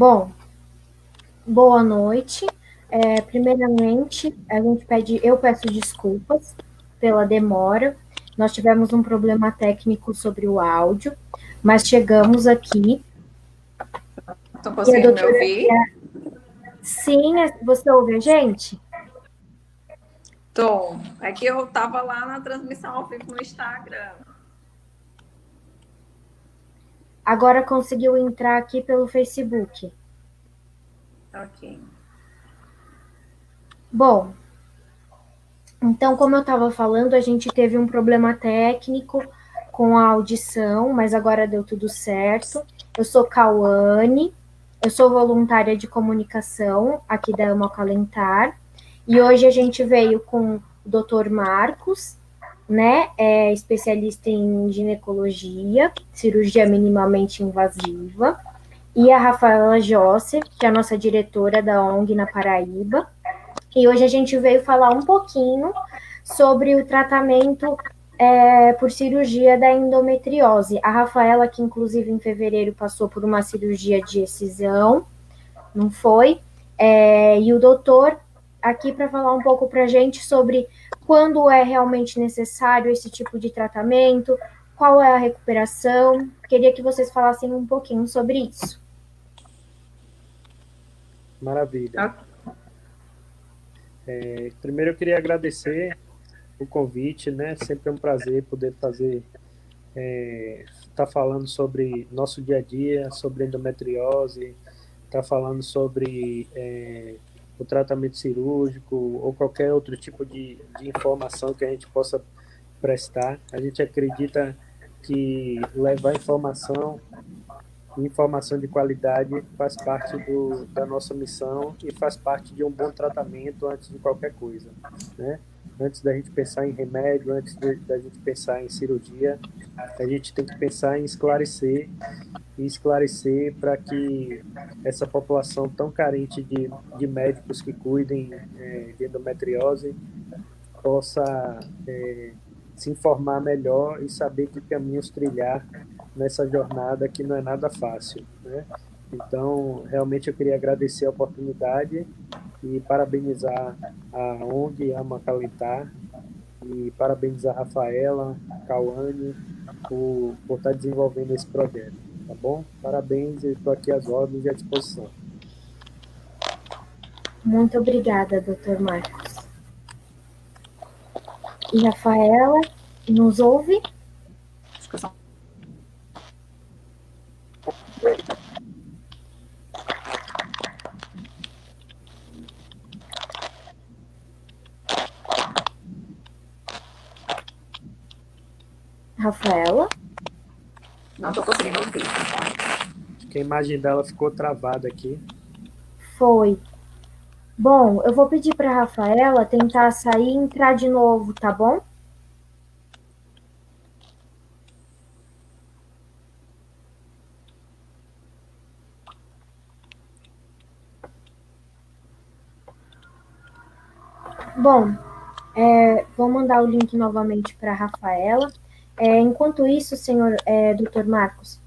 Bom, boa noite. Primeiramente, eu peço desculpas pela demora. Nós tivemos um problema técnico sobre o áudio, mas chegamos aqui. Estão E a conseguindo me doutora, ouvir? sim, você ouve a gente? Tô. É que eu estava lá na transmissão ao vivo no Instagram. Agora conseguiu entrar aqui pelo Facebook. Ok. Bom, então, como eu estava falando, a gente teve um problema técnico com a audição, mas agora deu tudo certo. Eu sou Cauane, eu sou voluntária de comunicação aqui da Hemocalentar, e hoje a gente veio com o Dr. Marcos, né, especialista em ginecologia, cirurgia minimamente invasiva, e a Rafaela Josse, que é a nossa diretora da ONG na Paraíba. E hoje a gente veio falar um pouquinho sobre o tratamento por cirurgia da endometriose. A Rafaela, que inclusive em fevereiro passou por uma cirurgia de excisão, não foi? E o doutor aqui para falar um pouco para a gente sobre quando é realmente necessário esse tipo de tratamento, qual é a recuperação. Queria que vocês falassem um pouquinho sobre isso. Maravilha. Ok. Primeiro eu queria agradecer o convite, né? Sempre é um prazer poder estar falando sobre nosso dia a dia, sobre endometriose, estar falando sobre o tratamento cirúrgico ou qualquer outro tipo de informação que a gente possa prestar. A gente acredita que levar informação de qualidade faz parte da nossa missão e faz parte de um bom tratamento antes de qualquer coisa, né? Antes da gente pensar em remédio, da gente pensar em cirurgia, a gente tem que pensar em esclarecer para que essa população tão carente de médicos que cuidem de endometriose possa se informar melhor e saber que caminhos trilhar nessa jornada que não é nada fácil, né? Então, realmente eu queria agradecer a oportunidade e parabenizar a ONG Ama Acalentar e parabenizar a Rafaela, Cauane, por estar desenvolvendo esse projeto, tá bom? Parabéns, e estou aqui às ordens e à disposição. Muito obrigada, doutor Marcos. E Rafaela, nos ouve? Acho que eu só... Rafaela? Não estou conseguindo ouvir. Acho que a imagem dela ficou travada aqui. Foi. Bom, eu vou pedir para a Rafaela tentar sair e entrar de novo, tá bom? Bom, vou mandar o link novamente para a Rafaela. Enquanto isso, senhor doutor Marcos,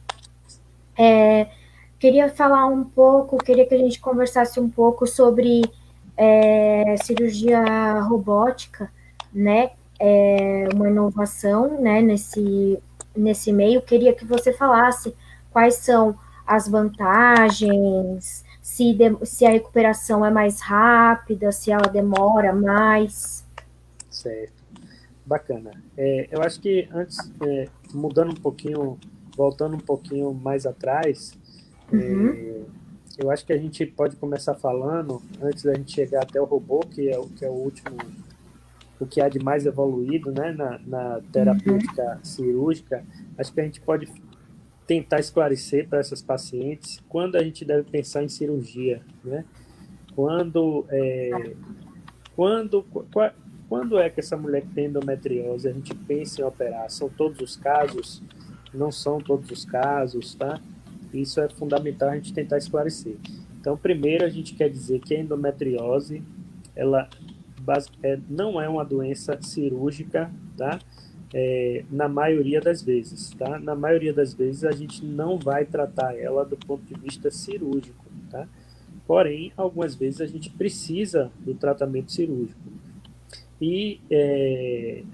queria falar um pouco, queria que a gente conversasse um pouco sobre cirurgia robótica, né? Uma inovação, né, nesse meio. Queria que você falasse quais são as vantagens, se a recuperação é mais rápida, se ela demora mais. Certo. Bacana. Eu acho que antes, mudando um pouquinho, voltando um pouquinho mais atrás, Uhum. eu acho que a gente pode começar falando, antes da gente chegar até o robô, que é o último, o que há de mais evoluído, né, na terapêutica cirúrgica, acho que a gente pode tentar esclarecer para essas pacientes quando a gente deve pensar em cirurgia, né? Quando, quando, qua- quando é que essa mulher que tem endometriose a gente pensa em operar? São todos os casos? Não são todos os casos, tá? Isso é fundamental a gente tentar esclarecer. Então, primeiro a gente quer dizer que a endometriose, ela não é uma doença cirúrgica, tá? Na maioria das vezes, tá? Na maioria das vezes a gente não vai tratar ela do ponto de vista cirúrgico, tá? Porém, algumas vezes a gente precisa do tratamento cirúrgico. E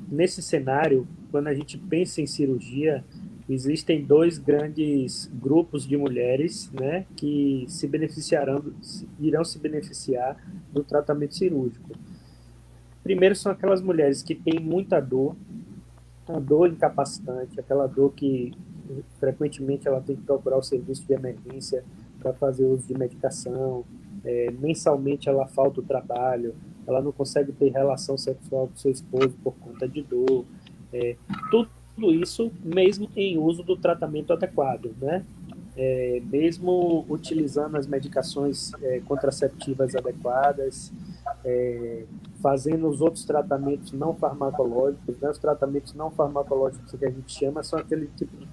nesse cenário, quando a gente pensa em cirurgia, existem dois grandes grupos de mulheres, né, que irão se beneficiar do tratamento cirúrgico. Primeiro são aquelas mulheres que têm muita dor, uma dor incapacitante, aquela dor que frequentemente ela tem que procurar o serviço de emergência para fazer uso de medicação, mensalmente ela falta o trabalho, ela não consegue ter relação sexual com seu esposo por conta de dor, tudo isso mesmo em uso do tratamento adequado, né? Mesmo utilizando as medicações contraceptivas adequadas, fazendo os outros tratamentos não farmacológicos, né? Os tratamentos não farmacológicos que a gente chama são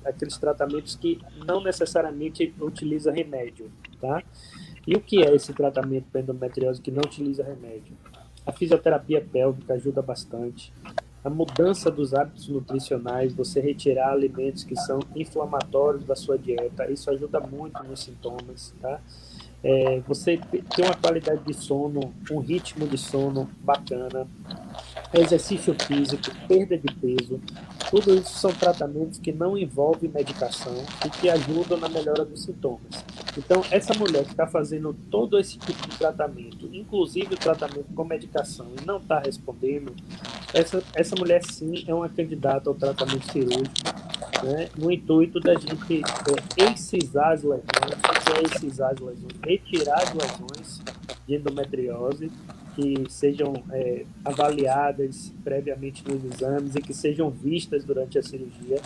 aqueles tratamentos que não necessariamente utilizam remédio, tá? E o que é esse tratamento para endometriose que não utiliza remédio? A fisioterapia pélvica ajuda bastante. A mudança dos hábitos nutricionais, você retirar alimentos que são inflamatórios da sua dieta, isso ajuda muito nos sintomas, tá? Você ter uma qualidade de sono, um ritmo de sono bacana, exercício físico, perda de peso, tudo isso são tratamentos que não envolvem medicação e que ajudam na melhora dos sintomas. Então, essa mulher que está fazendo todo esse tipo de tratamento, inclusive o tratamento com medicação, e não está respondendo, essa mulher sim é uma candidata ao tratamento cirúrgico, né, no intuito da gente excisar as lesões. O que é excisar as lesões? Retirar as lesões de endometriose que sejam avaliadas previamente nos exames e que sejam vistas durante a cirurgia.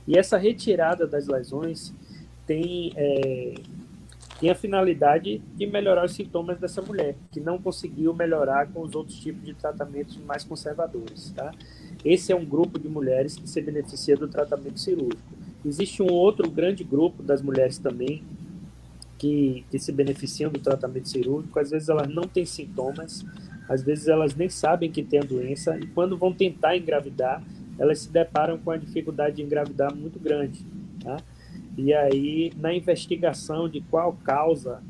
E essa retirada das lesões tem a finalidade de melhorar os sintomas dessa mulher, que não conseguiu melhorar com os outros tipos de tratamentos mais conservadores, tá? Esse é um grupo de mulheres que se beneficia do tratamento cirúrgico. Existe um outro grande grupo das mulheres também que se beneficiam do tratamento cirúrgico. Às vezes elas não têm sintomas, às vezes elas nem sabem que têm a doença, e quando vão tentar engravidar, elas se deparam com a dificuldade de engravidar muito grande, tá? E aí, na investigação de qual causa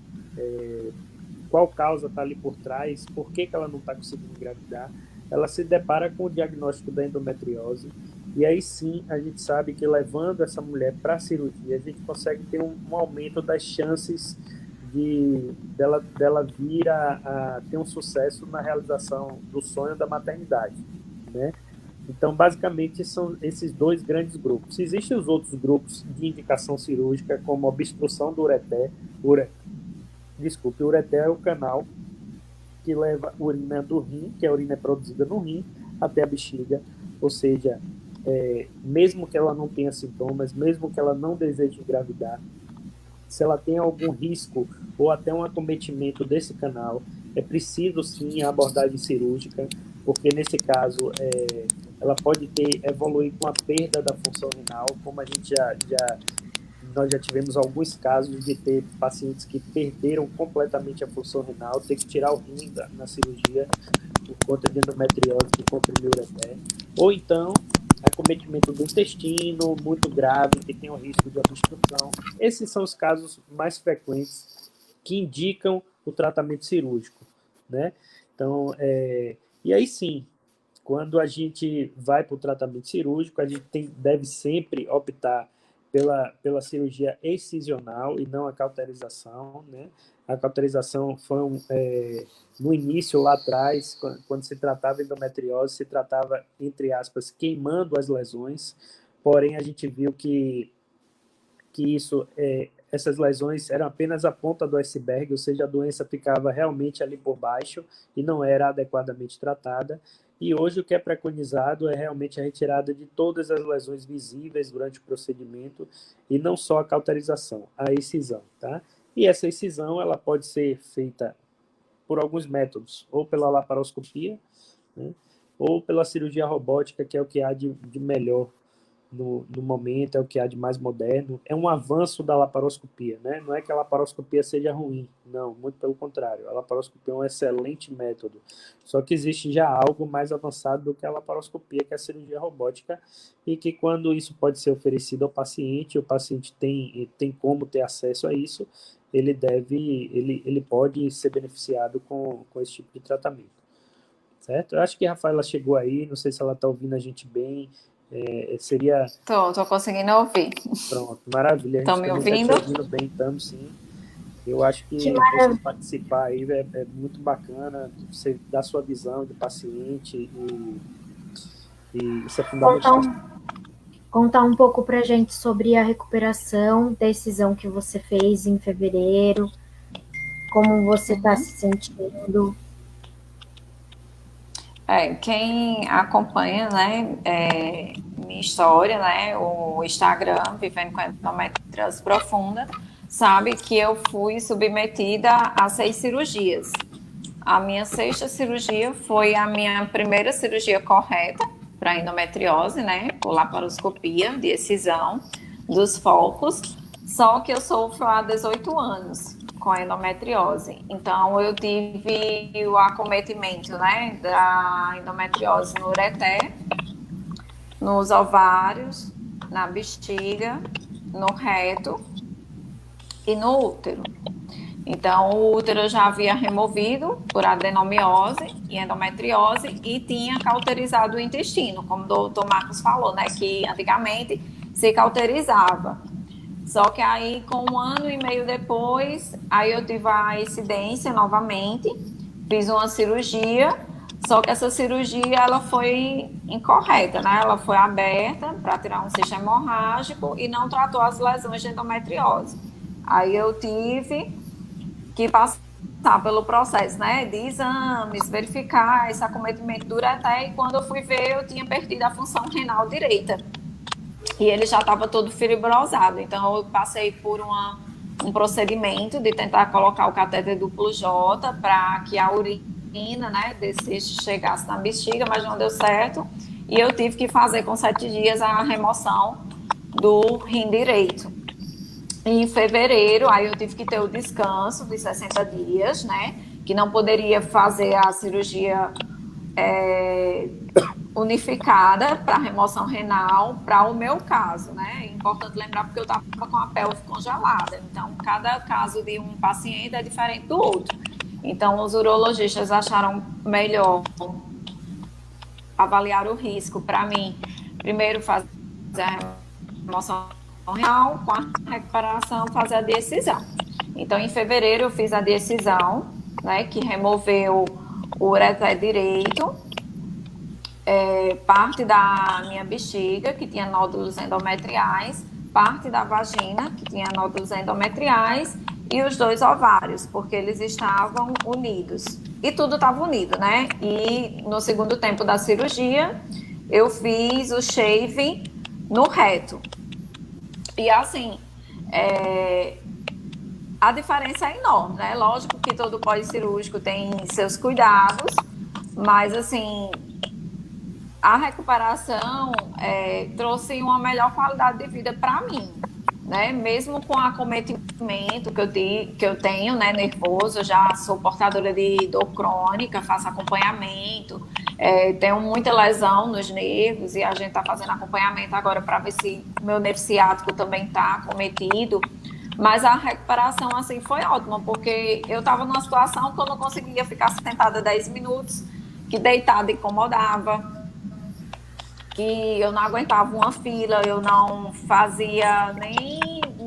está ali por trás, por que ela não está conseguindo engravidar, ela se depara com o diagnóstico da endometriose, e aí sim a gente sabe que levando essa mulher para a cirurgia, a gente consegue ter um aumento das chances dela vir a ter um sucesso na realização do sonho da maternidade, né? Então, basicamente, são esses dois grandes grupos. Existem os outros grupos de indicação cirúrgica, como obstrução do ureter. O ureter é o canal que leva urina do rim, que a urina é produzida no rim, até a bexiga. Ou seja, mesmo que ela não tenha sintomas, mesmo que ela não deseje engravidar, se ela tem algum risco ou até um acometimento desse canal, é preciso sim a abordagem cirúrgica, porque nesse caso ela pode evoluir com a perda da função renal, como a gente nós já tivemos alguns casos de ter pacientes que perderam completamente a função renal, ter que tirar o rim na cirurgia por conta de endometriose que comprimiu o ureter, ou então acometimento do intestino muito grave, que tem o risco de obstrução. Esses são os casos mais frequentes que indicam o tratamento cirúrgico, né? Então, e aí sim, quando a gente vai para o tratamento cirúrgico, a gente deve sempre optar pela cirurgia excisional e não a cauterização, né? A cauterização foi no início, lá atrás, quando se tratava de endometriose, se tratava, entre aspas, queimando as lesões, porém a gente viu que essas lesões eram apenas a ponta do iceberg, ou seja, a doença ficava realmente ali por baixo e não era adequadamente tratada. E hoje o que é preconizado é realmente a retirada de todas as lesões visíveis durante o procedimento e não só a cauterização, a excisão, tá? E essa excisão ela pode ser feita por alguns métodos, ou pela laparoscopia, né, ou pela cirurgia robótica, que é o que há de melhor no momento, é o que há de mais moderno. É um avanço da laparoscopia, né? Não é que a laparoscopia seja ruim, não, muito pelo contrário. A laparoscopia é um excelente método, só que existe já algo mais avançado do que a laparoscopia, que é a cirurgia robótica, e que quando isso pode ser oferecido ao paciente, o paciente tem como ter acesso a isso, ele pode ser beneficiado com esse tipo de tratamento, certo? Eu acho que a Rafaela chegou aí, não sei se ela está ouvindo a gente bem, seria... Tô conseguindo ouvir. Pronto, maravilha, a gente Estão me também ouvindo? está te ouvindo bem, estamos sim. Eu acho que você participar aí é muito bacana, você dar sua visão de paciente e isso é fundamental. Contar um pouco para a gente sobre a recuperação, decisão que você fez em fevereiro, como você está se sentindo. Quem acompanha, né, minha história, né, o Instagram, Vivendo com Endometriose Profunda, sabe que eu fui submetida a 6 cirurgias. A minha 6ª cirurgia foi a minha primeira cirurgia correta para endometriose, né, por laparoscopia de excisão dos focos, só que eu sofro há 18 anos com a endometriose. Então, eu tive o acometimento, né, da endometriose no ureter, nos ovários, na bexiga, no reto e no útero. Então, o útero eu já havia removido por adenomiose e endometriose e tinha cauterizado o intestino, como o doutor Marcos falou, né, que antigamente se cauterizava. Só que aí, com 1 ano e meio depois, aí eu tive a incidência novamente, fiz uma cirurgia, só que essa cirurgia, ela foi incorreta, né? Ela foi aberta para tirar um cisto hemorrágico e não tratou as lesões de endometriose. Aí eu tive que passar pelo processo, né, de exames, verificar esse acometimento do ureter, e quando eu fui ver, eu tinha perdido a função renal direita. E ele já estava todo fibrosado, então eu passei por um procedimento de tentar colocar o catéter duplo J para que a urina, né, desse chegasse na bexiga, mas não deu certo, e eu tive que fazer com 7 dias a remoção do rim direito. Em fevereiro, aí eu tive que ter o descanso de 60 dias, né, que não poderia fazer a cirurgia unificada para remoção renal, para o meu caso, né? É importante lembrar porque eu estava com a pelve congelada. Então, cada caso de um paciente é diferente do outro. Então, os urologistas acharam melhor avaliar o risco para mim. Primeiro, fazer a remoção renal, com a recuperação, fazer a decisão. Então, em fevereiro, eu fiz a decisão, né, que removeu o ureter direito, parte da minha bexiga, que tinha nódulos endometriais, parte da vagina, que tinha nódulos endometriais, e os 2 ovários, porque eles estavam unidos. E tudo estava unido, né? E no segundo tempo da cirurgia, eu fiz o shave no reto. E assim, a diferença é enorme, né? Lógico que todo pós-cirúrgico tem seus cuidados, mas assim, a recuperação trouxe uma melhor qualidade de vida para mim, né? Mesmo com o acometimento que eu tenho, né, nervoso, eu já sou portadora de dor crônica, faço acompanhamento, tenho muita lesão nos nervos e a gente está fazendo acompanhamento agora para ver se o meu nervo ciático também está acometido. Mas a recuperação, assim, foi ótima, porque eu estava numa situação que eu não conseguia ficar sentada 10 minutos, que deitada incomodava, que eu não aguentava uma fila, eu não fazia nem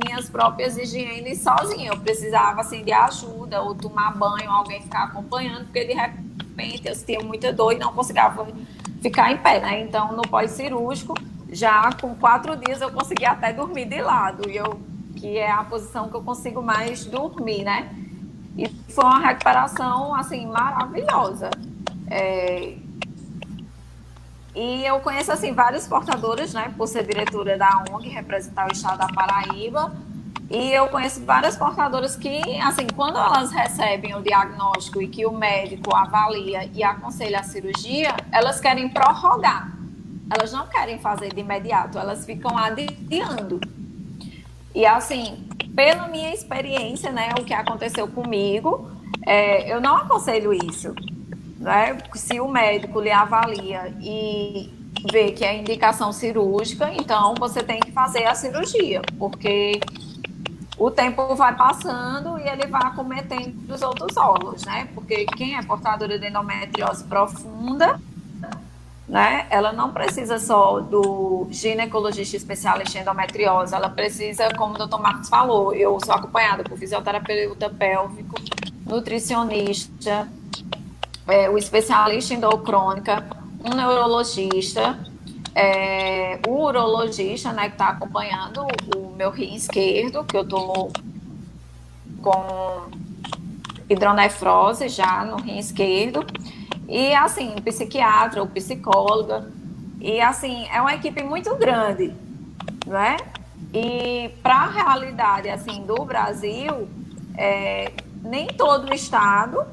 minhas próprias higienes sozinha, eu precisava, assim, de ajuda, ou tomar banho, alguém ficar acompanhando, porque de repente eu sentia muita dor e não conseguia ficar em pé, né? Então, no pós-cirúrgico, já com 4 dias eu conseguia até dormir de lado, que é a posição que eu consigo mais dormir, né? E foi uma recuperação, assim, maravilhosa. E eu conheço, assim, vários portadores, né, por ser diretora da ONG, representar o estado da Paraíba, e eu conheço várias portadoras que, assim, quando elas recebem o diagnóstico e que o médico avalia e aconselha a cirurgia, elas querem prorrogar, elas não querem fazer de imediato, elas ficam adiando. E, assim, pela minha experiência, né, o que aconteceu comigo, eu não aconselho isso. Né? Se o médico lhe avalia e vê que é indicação cirúrgica, então você tem que fazer a cirurgia, porque o tempo vai passando e ele vai acometendo os outros órgãos, né? Porque quem é portadora de endometriose profunda, né? Ela não precisa só do ginecologista especialista em endometriose, ela precisa, como o doutor Marcos falou, eu sou acompanhada por fisioterapeuta pélvico, nutricionista, o especialista em dor crônica, um neurologista, o urologista, né, que está acompanhando o meu rim esquerdo, que eu estou com hidronefrose já no rim esquerdo, e assim, psiquiatra ou psicóloga, e assim, é uma equipe muito grande, né? E para a realidade assim do Brasil, nem todo estado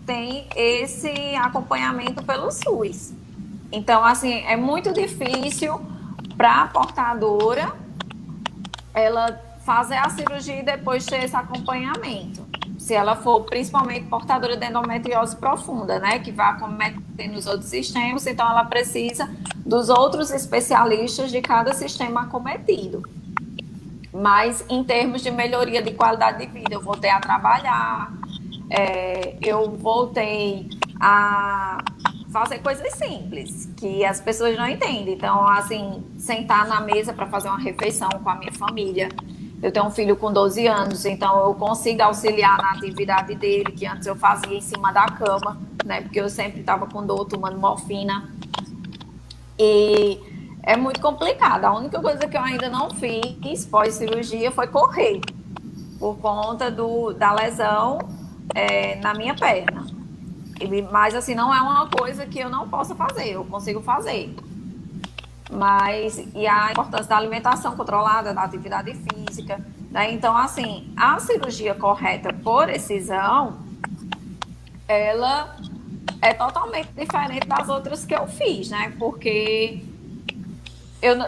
tem esse acompanhamento pelo SUS. Então, assim, é muito difícil para a portadora ela fazer a cirurgia e depois ter esse acompanhamento. Se ela for principalmente portadora de endometriose profunda, né, que vai acometer nos outros sistemas, então ela precisa dos outros especialistas de cada sistema acometido. Mas em termos de melhoria de qualidade de vida, eu voltei a trabalhar, eu voltei a fazer coisas simples, que as pessoas não entendem. Então, assim, sentar na mesa para fazer uma refeição com a minha família. Eu tenho um filho com 12 anos, então eu consigo auxiliar na atividade dele, que antes eu fazia em cima da cama, né? Porque eu sempre estava com dor, tomando morfina. E é muito complicado. A única coisa que eu ainda não fiz pós-cirurgia foi correr, por conta da lesão na minha perna. Mas, assim, não é uma coisa que eu não possa fazer, eu consigo fazer. Mas, e a importância da alimentação controlada, da atividade física, né? Então, assim, a cirurgia correta por excisão, ela é totalmente diferente das outras que eu fiz, né? Porque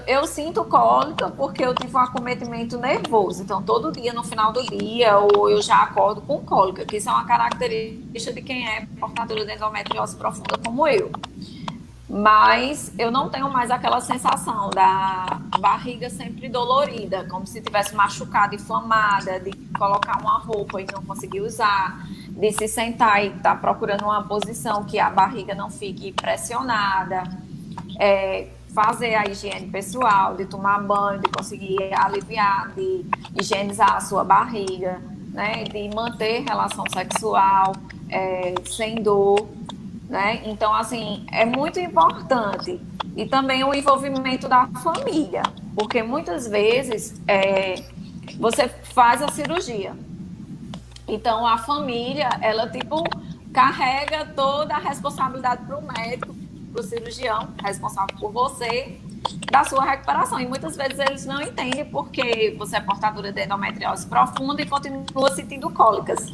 eu sinto cólica porque eu tive um acometimento nervoso. Então, todo dia, no final do dia, ou eu já acordo com cólica, que isso é uma característica de quem é portadora de endometriose profunda como eu. Mas eu não tenho mais aquela sensação da barriga sempre dolorida, como se tivesse machucada, inflamada, de colocar uma roupa e não conseguir usar, de se sentar e estar procurando uma posição que a barriga não fique pressionada, fazer a higiene pessoal, de tomar banho, de conseguir aliviar, de higienizar a sua barriga, né, de manter relação sexual sem dor. Né? Então, assim, é muito importante. E também o envolvimento da família, porque muitas vezes você faz a cirurgia. Então, a família, ela, tipo, carrega toda a responsabilidade para o médico, para o cirurgião, responsável por você, da sua recuperação. E muitas vezes eles não entendem porque você é portadora de endometriose profunda e continua sentindo cólicas.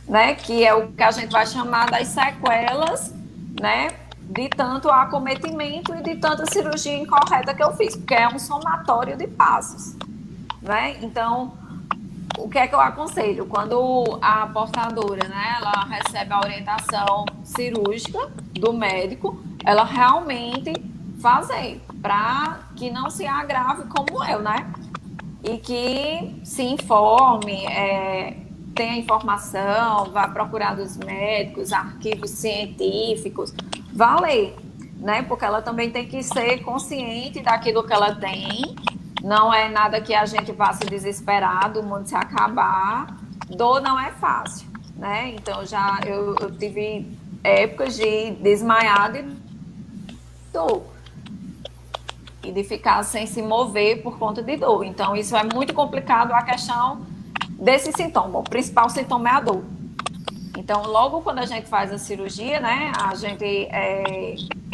Né, que é o que a gente vai chamar das sequelas, né, de tanto acometimento e de tanta cirurgia incorreta que eu fiz, porque é um somatório de passos, né? Então, o que é que eu aconselho? Quando a portadora, né, ela recebe a orientação cirúrgica do médico, ela realmente fazer, para que não se agrave como eu, né? E que se informe, tenha informação, vá procurar dos médicos, arquivos científicos, vá ler, né? Porque ela também tem que ser consciente daquilo que ela tem. Não é nada que a gente vá se desesperar, do mundo se acabar. Dor não é fácil, né? Então, eu tive épocas de desmaiar de dor e de ficar sem se mover por conta de dor. Então, isso é muito complicado, a questão desse sintoma. O principal sintoma é a dor. Então, logo quando a gente faz a cirurgia, né, a gente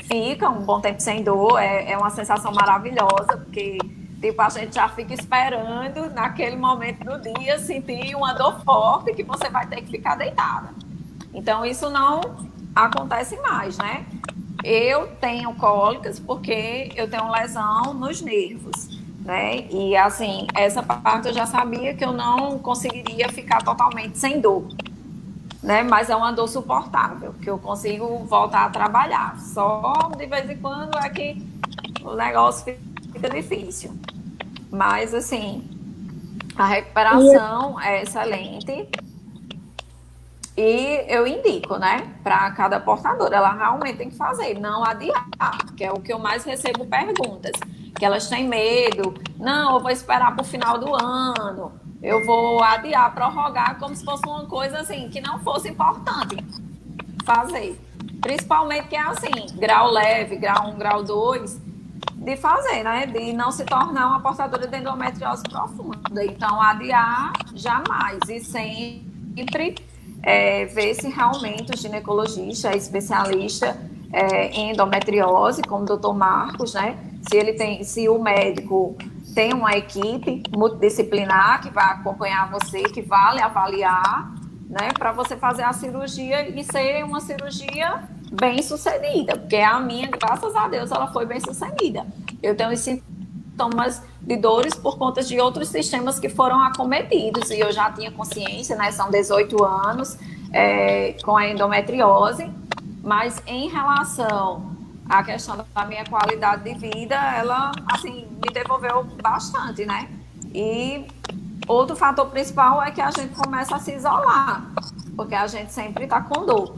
fica um bom tempo sem dor, é uma sensação maravilhosa, porque tipo, a gente já fica esperando naquele momento do dia sentir uma dor forte que você vai ter que ficar deitada. Então, isso não acontece mais, né? Eu tenho cólicas porque eu tenho lesão nos nervos, né? E assim, essa parte eu já sabia que eu não conseguiria ficar totalmente sem dor, né? Mas é uma dor suportável, que eu consigo voltar a trabalhar. Só de vez em quando é que o negócio fica difícil. Mas assim, A recuperação é excelente. E eu indico, né, para cada portadora, ela realmente tem que fazer, não adiar, que é o que eu mais recebo perguntas, que elas têm medo, não, eu vou esperar para o final do ano, eu vou adiar, prorrogar, como se fosse uma coisa assim, que não fosse importante fazer. Principalmente que é assim, grau leve, grau 1, grau 2, de fazer, né, de não se tornar uma portadora de endometriose profunda. Então, adiar jamais, e sempre ver se realmente o ginecologista é especialista em endometriose, como o doutor Marcos, né? Se o médico tem uma equipe multidisciplinar que vai acompanhar você, que vai avaliar, né? Para você fazer a cirurgia e ser uma cirurgia bem sucedida, porque a minha, graças a Deus, ela foi bem sucedida. Eu tenho os sintomas de dores por conta de outros sistemas que foram acometidos, e eu já tinha consciência, né, são 18 anos com a endometriose, mas em relação à questão da minha qualidade de vida, ela, assim, me devolveu bastante, né, e outro fator principal é que a gente começa a se isolar, porque a gente sempre está com dor.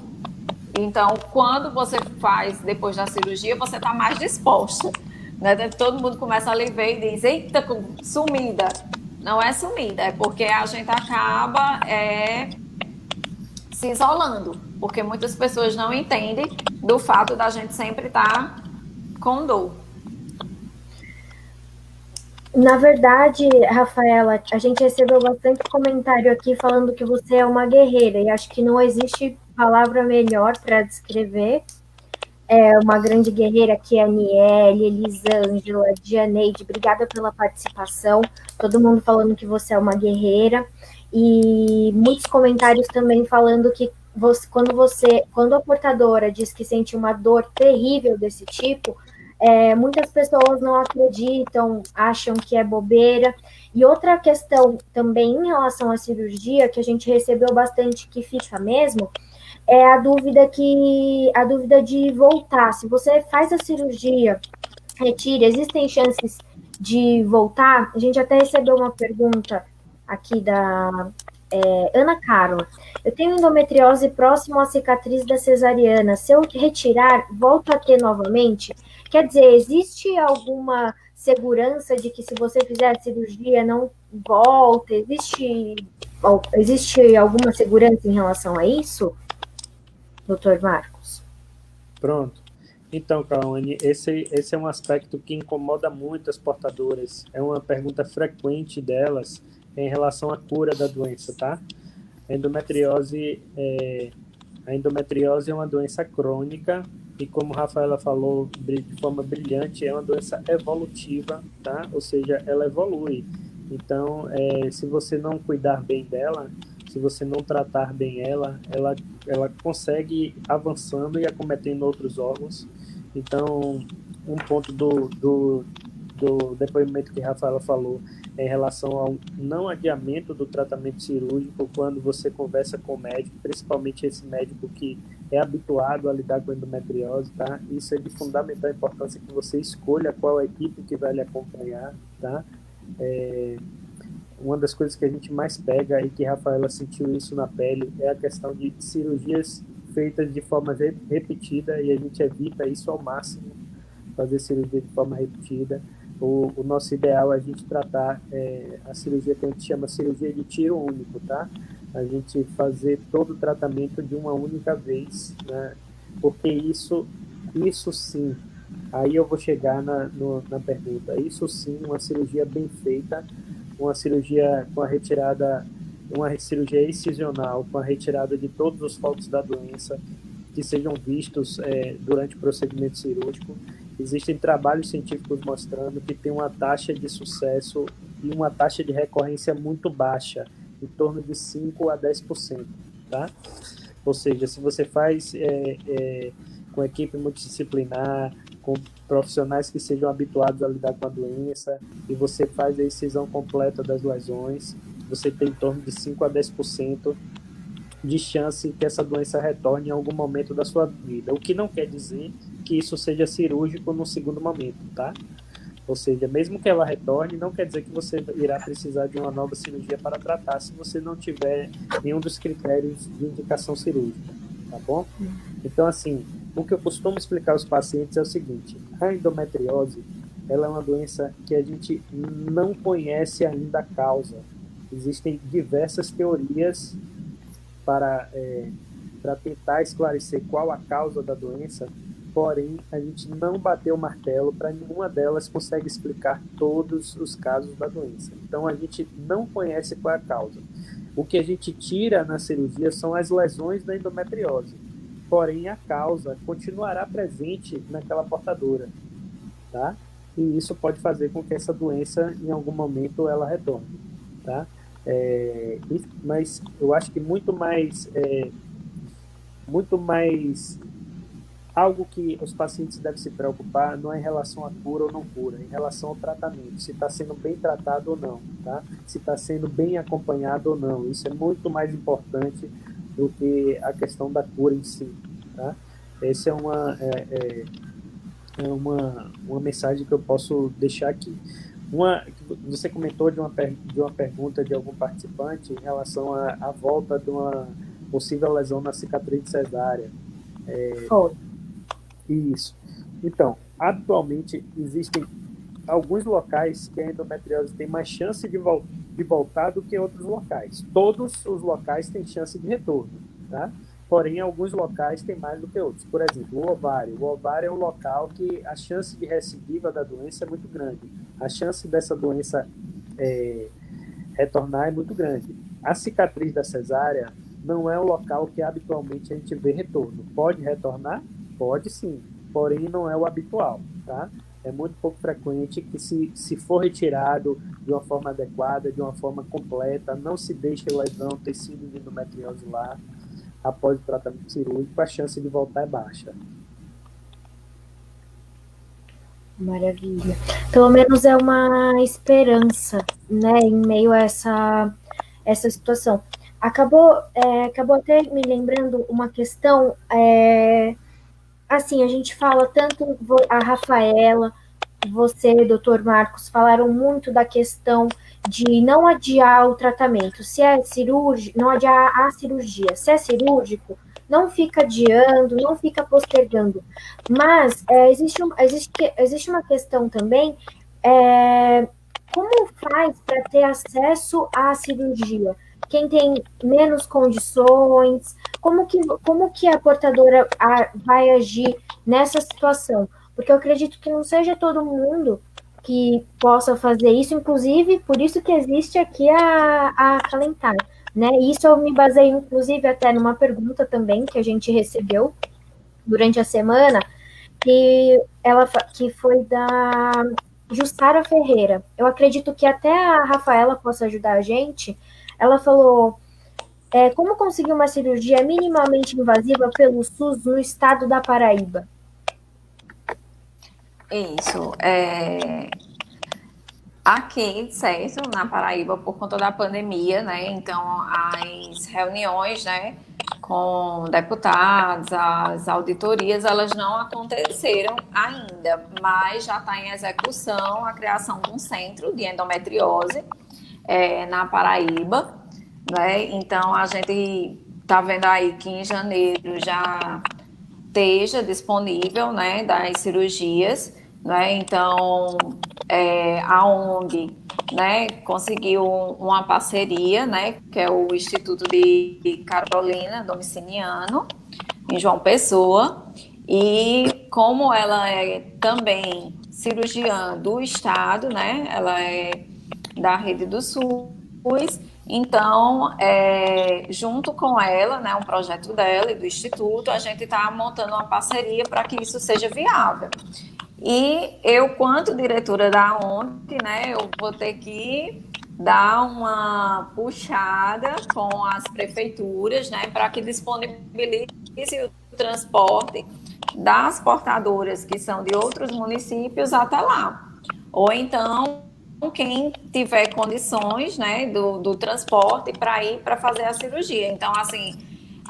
Então, quando você faz depois da cirurgia, você está mais disposta, né? Todo mundo começa a lhe ver e diz, eita, sumida. Não é sumida, é porque a gente acaba se isolando, porque muitas pessoas não entendem do fato da gente sempre estar com dor. Na verdade, Rafaela, a gente recebeu bastante comentário aqui falando que você é uma guerreira, e acho que não existe palavra melhor para descrever. É uma grande guerreira aqui, a Aniele, Elisângela, Dianeide, obrigada pela participação. Todo mundo falando que você é uma guerreira. E muitos comentários também falando que quando a portadora diz que sente uma dor terrível desse tipo, muitas pessoas não acreditam, acham que é bobeira. E outra questão também em relação à cirurgia, que a gente recebeu bastante, que fica mesmo, é a dúvida de voltar. Se você faz a cirurgia, retira, existem chances de voltar? A gente até recebeu uma pergunta aqui da Ana Carla. Eu tenho endometriose próximo à cicatriz da cesariana. Se eu retirar, volto a ter novamente? Quer dizer, existe alguma segurança de que se você fizer a cirurgia não volta? Existe alguma segurança em relação a isso? Doutor Marcos. Pronto. Então, Cauane, esse é um aspecto que incomoda muito as portadoras. É uma pergunta frequente delas em relação à cura da doença, tá? A endometriose é uma doença crônica e, como a Rafaela falou de forma brilhante, é uma doença evolutiva, tá? Ou seja, ela evolui. Então, se você não cuidar bem dela, se você não tratar bem ela consegue avançando e acometendo outros órgãos. Então, um ponto do depoimento que a Rafaela falou em relação ao não adiamento do tratamento cirúrgico quando você conversa com o médico, principalmente esse médico que é habituado a lidar com endometriose, tá? Isso é de fundamental importância que você escolha qual equipe que vai lhe acompanhar, tá? Uma das coisas que a gente mais pega e que a Rafaela sentiu isso na pele é a questão de cirurgias feitas de forma repetida, e a gente evita isso ao máximo, fazer cirurgia de forma repetida. O nosso ideal é a gente tratar a cirurgia que a gente chama cirurgia de tiro único, tá? A gente fazer todo o tratamento de uma única vez, né? Porque isso sim, aí eu vou chegar na pergunta, isso sim, uma cirurgia bem feita, uma cirurgia com a retirada, uma cirurgia excisional, com a retirada de todos os focos da doença que sejam vistos durante o procedimento cirúrgico. Existem trabalhos científicos mostrando que tem uma taxa de sucesso e uma taxa de recorrência muito baixa, em torno de 5 a 10%, tá? Ou seja, se você faz com equipe multidisciplinar, com profissionais que sejam habituados a lidar com a doença, e você faz a excisão completa das lesões, você tem em torno de 5 a 10% de chance que essa doença retorne em algum momento da sua vida. O que não quer dizer que isso seja cirúrgico no segundo momento, tá? Ou seja, mesmo que ela retorne, não quer dizer que você irá precisar de uma nova cirurgia para tratar se você não tiver nenhum dos critérios de indicação cirúrgica, tá bom? Então, assim, o que eu costumo explicar aos pacientes é o seguinte: a endometriose, ela é uma doença que a gente não conhece ainda a causa. Existem diversas teorias para tentar esclarecer qual a causa da doença, porém, a gente não bateu o martelo para nenhuma delas consegue explicar todos os casos da doença. Então, a gente não conhece qual é a causa. O que a gente tira na cirurgia são as lesões da endometriose, porém, a causa continuará presente naquela portadora, tá? E isso pode fazer com que essa doença, em algum momento, ela retorne, tá? Mas eu acho que muito mais algo que os pacientes devem se preocupar não é em relação à cura ou não cura, é em relação ao tratamento, se está sendo bem tratado ou não, tá? Se está sendo bem acompanhado ou não. Isso é muito mais importante do que a questão da cura em si, tá? Essa é uma mensagem que eu posso deixar aqui. Você comentou de uma pergunta de algum participante em relação à volta de uma possível lesão na cicatriz de cesárea. Foi. Isso. Então, atualmente existem alguns locais que a endometriose tem mais chance de voltar do que outros locais. Todos os locais têm chance de retorno, tá? Porém, alguns locais têm mais do que outros. Por exemplo, o ovário. O ovário é um local que a chance de recidiva da doença é muito grande. A chance dessa doença retornar é muito grande. A cicatriz da cesárea não é um local que habitualmente a gente vê retorno. Pode retornar? Pode sim, porém não é o habitual, tá? É muito pouco frequente que se for retirado de uma forma adequada, de uma forma completa, não se deixe lesão, tecido de endometriose lá, após o tratamento cirúrgico, a chance de voltar é baixa. Maravilha. Pelo menos é uma esperança, né, em meio a essa situação. Acabou até me lembrando uma questão, assim, a gente fala tanto, a Rafaela, você, doutor Marcos, falaram muito da questão de não adiar o tratamento. Se é cirúrgico, não adiar a cirurgia. Se é cirúrgico, não fica adiando, não fica postergando. Mas existe uma questão também, como faz para ter acesso à cirurgia? Quem tem menos condições, como que a portadora vai agir nessa situação? Porque eu acredito que não seja todo mundo que possa fazer isso, inclusive, por isso que existe aqui a Acalentar, né? Isso eu me baseio, inclusive, até numa pergunta também que a gente recebeu durante a semana, que foi da Jussara Ferreira. Eu acredito que até a Rafaela possa ajudar a gente. Ela falou, como conseguir uma cirurgia minimamente invasiva pelo SUS no estado da Paraíba? Isso. Aqui, certo, na Paraíba, por conta da pandemia, né? Então, as reuniões, né, com deputados, as auditorias, elas não aconteceram ainda, mas já está em execução a criação de um centro de endometriose na Paraíba, né? Então, a gente está vendo aí que em janeiro já esteja disponível, né, das cirurgias, né? Então, a ONG, né, conseguiu uma parceria, né, que é o Instituto de Carolina Domiciliano, em João Pessoa, e como ela é também cirurgiã do estado, né, ela é da rede do SUS, então, junto com ela, né, um projeto dela e do Instituto, a gente está montando uma parceria para que isso seja viável. E eu, quanto diretora da ONG, né, eu vou ter que dar uma puxada com as prefeituras, né, para que disponibilize o transporte das portadoras que são de outros municípios até lá. Ou então, quem tiver condições, né, do transporte para ir para fazer a cirurgia. Então, assim,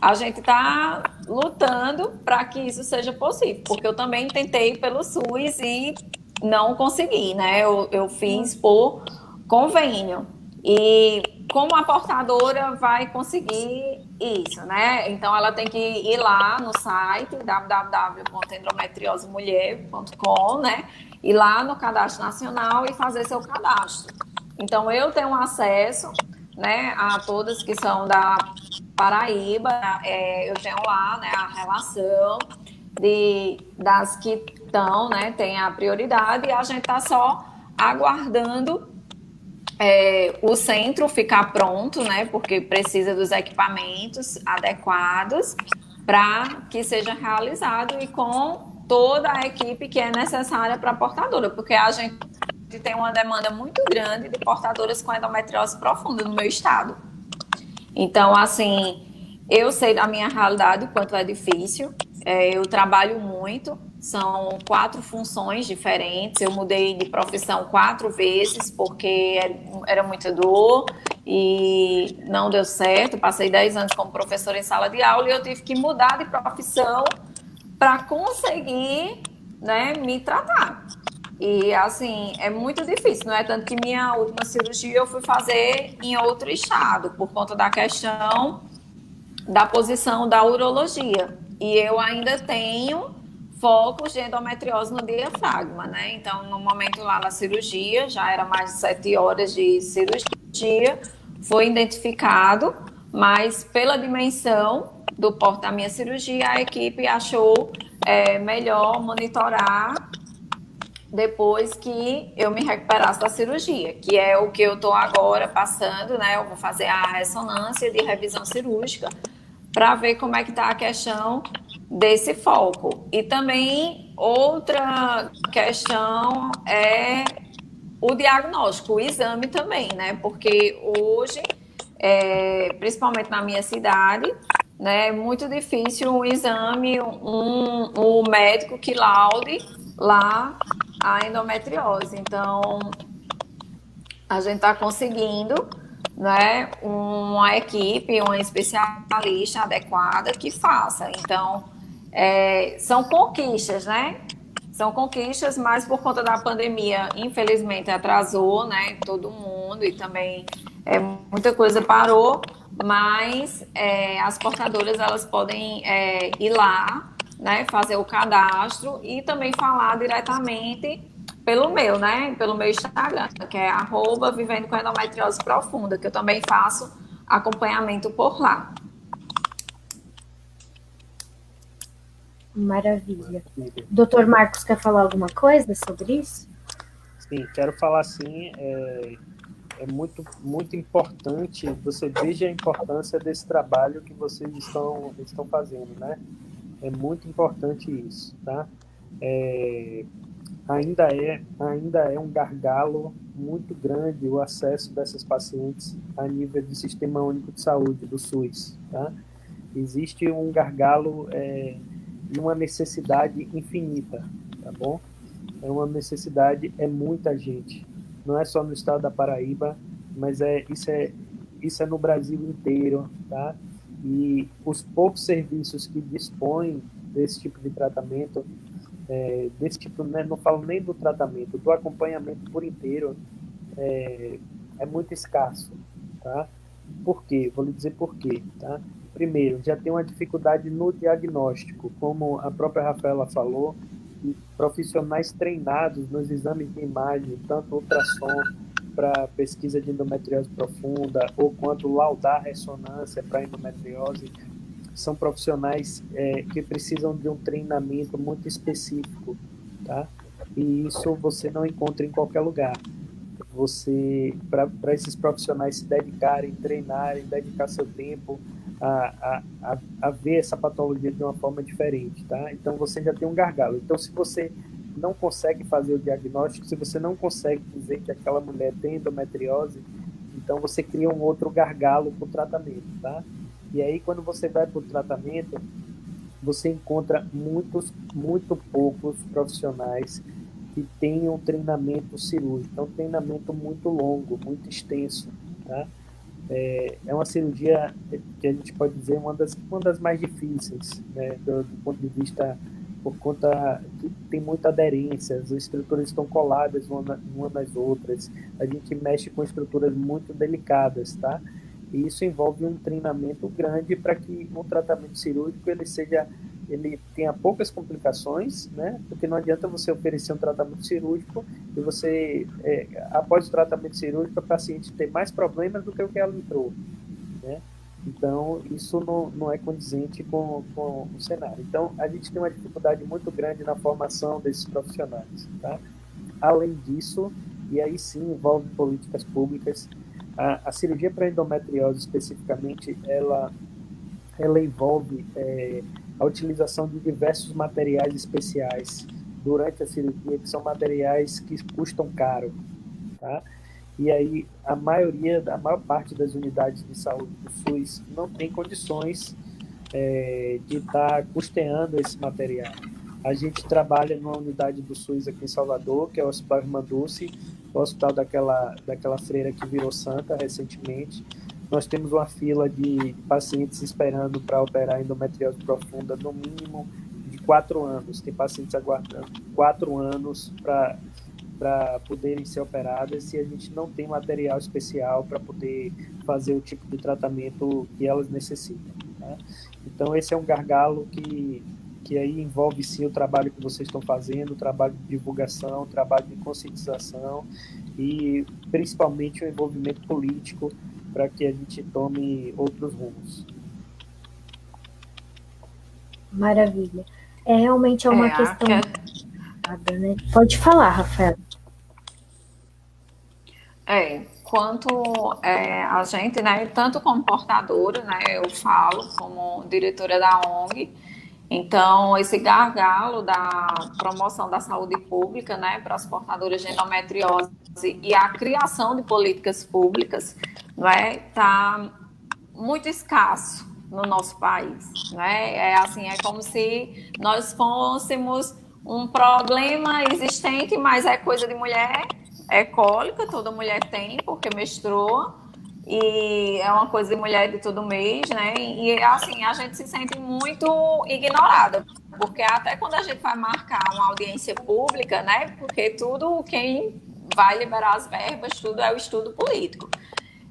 a gente está lutando para que isso seja possível, porque eu também tentei pelo SUS e não consegui, né? Eu fiz por convênio. E como a portadora vai conseguir isso, né? Então ela tem que ir lá no site www.endometriosemulher.com, né? Ir lá no Cadastro Nacional e fazer seu cadastro. Então eu tenho acesso, né, a todas que são da Paraíba, eu tenho lá, né, a relação das que estão, né, tem a prioridade e a gente está só aguardando o centro ficar pronto, né, porque precisa dos equipamentos adequados para que seja realizado e com toda a equipe que é necessária para a portadora, porque a gente tem uma demanda muito grande de portadoras com endometriose profunda no meu estado. Então, assim, eu sei da minha realidade o quanto é difícil, eu trabalho muito, são 4 funções diferentes, eu mudei de profissão 4 vezes, porque era muita dor e não deu certo, passei 10 anos como professora em sala de aula e eu tive que mudar de profissão para conseguir, né, me tratar. E, assim, é muito difícil, não é? Tanto que minha última cirurgia eu fui fazer em outro estado, por conta da questão da posição da urologia. E eu ainda tenho focos de endometriose no diafragma, né? Então, no momento lá na cirurgia, já era mais de 7 horas de cirurgia, foi identificado, mas pela dimensão do porte da minha cirurgia, a equipe achou melhor monitorar depois que eu me recuperasse da cirurgia, que é o que eu estou agora passando, né? Eu vou fazer a ressonância de revisão cirúrgica para ver como é que está a questão desse foco. E também outra questão é o diagnóstico, o exame também, né? Porque hoje, principalmente na minha cidade, né, é muito difícil um exame, um médico que laude lá a endometriose. Então, a gente está conseguindo, né, uma equipe, uma especialista adequada que faça. Então, são conquistas, né? São conquistas, mas por conta da pandemia, infelizmente, atrasou, né, todo mundo e também muita coisa parou, mas as portadoras, elas podem ir lá, né, fazer o cadastro e também falar diretamente pelo meu, né, pelo meu Instagram, que é @vivendo com endometriose profunda, que eu também faço acompanhamento por lá. Maravilha. Doutor Marcos, quer falar alguma coisa sobre isso? Sim, quero falar assim, é muito, muito importante, você veja a importância desse trabalho que vocês estão fazendo, né? É muito importante isso, tá? Ainda é um gargalo muito grande o acesso dessas pacientes a nível do Sistema Único de Saúde, do SUS, tá? Existe um gargalo e uma necessidade infinita, tá bom? É uma necessidade, é muita gente. Não é só no estado da Paraíba, mas isso é no Brasil inteiro, tá? E os poucos serviços que dispõem desse tipo de tratamento, desse tipo, né, não falo nem do tratamento, do acompanhamento por inteiro, é muito escasso, tá? Por quê? Vou lhe dizer por quê, tá? Primeiro, já tem uma dificuldade no diagnóstico, como a própria Rafaela falou, e profissionais treinados nos exames de imagem, tanto ultrassom para pesquisa de endometriose profunda, ou quanto laudar ressonância para endometriose, são profissionais que precisam de um treinamento muito específico, tá? E isso você não encontra em qualquer lugar. Para esses profissionais se dedicarem, treinarem, dedicar seu tempo a ver essa patologia de uma forma diferente, tá? Então você já tem um gargalo. Então, se você não consegue fazer o diagnóstico, se você não consegue dizer que aquela mulher tem endometriose, então você cria um outro gargalo para o tratamento, tá? E aí, quando você vai para o tratamento, você encontra muito poucos profissionais que tenham um treinamento cirúrgico. É um treinamento muito longo, muito extenso, tá? É uma cirurgia que a gente pode dizer uma das mais difíceis, né, do ponto de vista por conta que tem muita aderência, as estruturas estão coladas uma nas outras, a gente mexe com estruturas muito delicadas, tá? E isso envolve um treinamento grande para que o tratamento cirúrgico ele tenha poucas complicações, né? Porque não adianta você oferecer um tratamento cirúrgico e você, após o tratamento cirúrgico, a paciente ter mais problemas do que o que ela entrou, né? Então, isso não é condizente com o cenário. Então, a gente tem uma dificuldade muito grande na formação desses profissionais, tá? Além disso, e aí sim envolve políticas públicas, a cirurgia para endometriose, especificamente, ela envolve a utilização de diversos materiais especiais durante a cirurgia, que são materiais que custam caro, tá? E aí a maior parte das unidades de saúde do SUS não tem condições de estar custeando esse material. A gente trabalha numa unidade do SUS aqui em Salvador, que é o Hospital Irmã Dulce, o hospital daquela freira que virou santa recentemente. Nós temos uma fila de pacientes esperando para operar endometriose profunda, no mínimo de 4 anos. Tem pacientes aguardando 4 anos para poderem ser operadas, e a gente não tem material especial para poder fazer o tipo de tratamento que elas necessitam, né? Então, esse é um gargalo que aí envolve sim o trabalho que vocês estão fazendo, o trabalho de divulgação, o trabalho de conscientização e principalmente o envolvimento político para que a gente tome outros rumos. Maravilha. Realmente é uma questão... Né? Pode falar, Rafael. Quanto a gente, né, tanto como portadora, né, eu falo como diretora da ONG, então esse gargalo da promoção da saúde pública, né, para as portadoras de endometriose e a criação de políticas públicas, né, está muito escasso no nosso país, né? É como se nós fôssemos um problema existente, mas é coisa de mulher. É cólica, toda mulher tem, porque menstrua, e é uma coisa de mulher de todo mês, né? E assim, a gente se sente muito ignorada, porque até quando a gente vai marcar uma audiência pública, né? Porque tudo, quem vai liberar as verbas, tudo é o estudo político.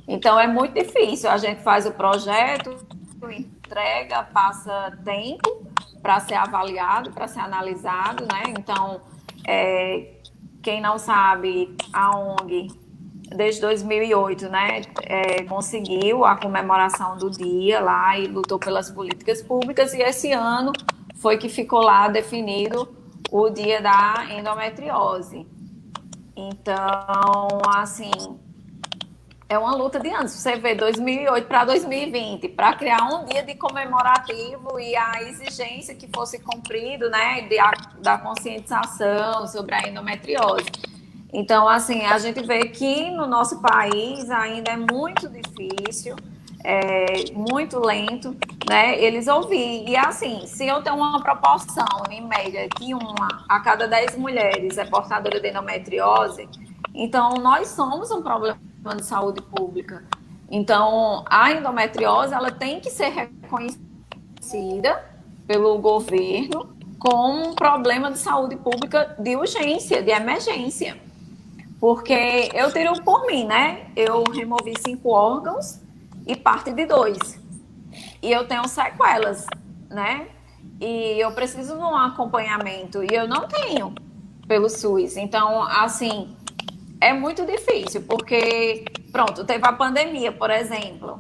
Então, é muito difícil. A gente faz o projeto, entrega, passa tempo para ser avaliado, para ser analisado, né? Então, quem não sabe, a ONG, desde 2008, né, conseguiu a comemoração do dia lá e lutou pelas políticas públicas, e esse ano foi que ficou lá definido o dia da endometriose. Então, assim, é uma luta de anos. Você vê 2008 para 2020, para criar um dia de comemorativo e a exigência que fosse cumprido, né, da conscientização sobre a endometriose. Então, assim, a gente vê que no nosso país ainda é muito difícil, muito lento, né, eles ouvirem. E, assim, se eu tenho uma proporção, em média, que 1 a cada 10 mulheres é portadora de endometriose, então nós somos um problema de saúde pública. Então, a endometriose, ela tem que ser reconhecida pelo governo como um problema de saúde pública de urgência, de emergência. Porque eu tiro por mim, né? Eu removi 5 órgãos e parte de 2. E eu tenho sequelas, né? E eu preciso de um acompanhamento e eu não tenho pelo SUS. Então, assim, é muito difícil, porque, pronto, teve a pandemia, por exemplo.